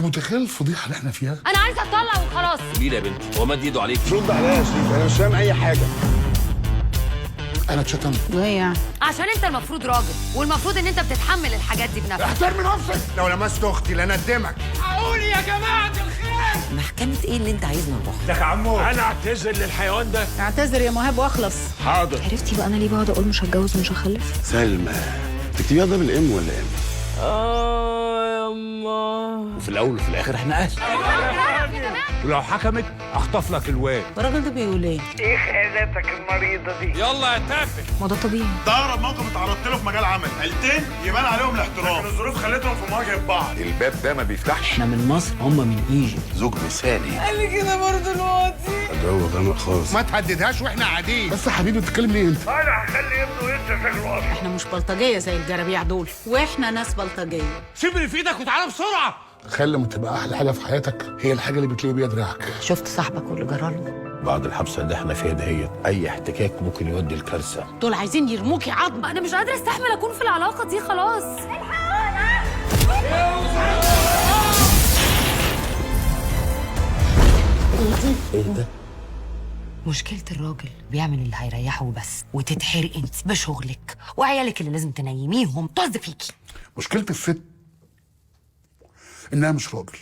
متخيل الفضيحه اللي احنا فيها؟ انا عايزه اطلع وخلاص. قولي لي يا بنت، هو مد ايده عليك؟ رد عليا يا شريف، انا مش فاهم اي حاجه. انا اتشتمت. وايه يعني؟ عشان انت المفروض راجل، والمفروض ان انت بتتحمل الحاجات دي بنفسك. احترمي نفسك. لو لمست اختي لندمك. قولي يا جماعة الخير. محكمة ايه اللي انت عايزنا نروح؟ لك يا عمو انا اعتذر للحيوان ده. اعتذر يا مهاب واخلص. حاضر. عرفتي بقى انا ليه بقعد اقول مش هتجوز ومش هخلف؟ سلمى تكتبيها ده بالام ولا ام؟ يما. وفي الاول وفي الاخر احنا اهل. ولو حكمت اخطف لك الواد. الراجل ده بيقول ايه؟ ايه خيالاتك المريضة دي؟ يلا يا تافه. ما ده طبيعي. ده اقرب موقف اتعرضت له في مجال عمل، عيلتين يبان عليهم الاحترام، لكن الظروف خلتهم في مواجهه بعض. الباب ده ما بيفتحش. احنا من مصر، هم من ايجيبت. زوج مثالي. قال لي كده برضه دلوقتي. الجو غامق خالص. ما تهددهاش واحنا قاعدين. بس يا حبيبي بتتكلم ليه انت؟ انا هخلي ابنه ينسى شكله اصلا. احنا مش بلطجيه زي الجرابيع دول، واحنا ناس بلطجيه. سيب اللي في ايدك وتعالى بسرعة. تخيل لما تبقى احلى حاجه في حياتك هي الحاجه اللي بتلاقي بيها دراعك. شفت صاحبك واللي جراله؟ بعد الحبسه اللي احنا فيها دهيت اي احتكاك ممكن يودي الكارثه. دول عايزين يرموكي عظم. انا مش قادره استحمل اكون في العلاقه دي خلاص. ايه ده؟ مشكلة الراجل بيعمل اللي هيريحه وبس، وتتحرق انت بشغلك وعيالك اللي لازم تنيميهم طز فيكي. مشكله الست انها مش راجل.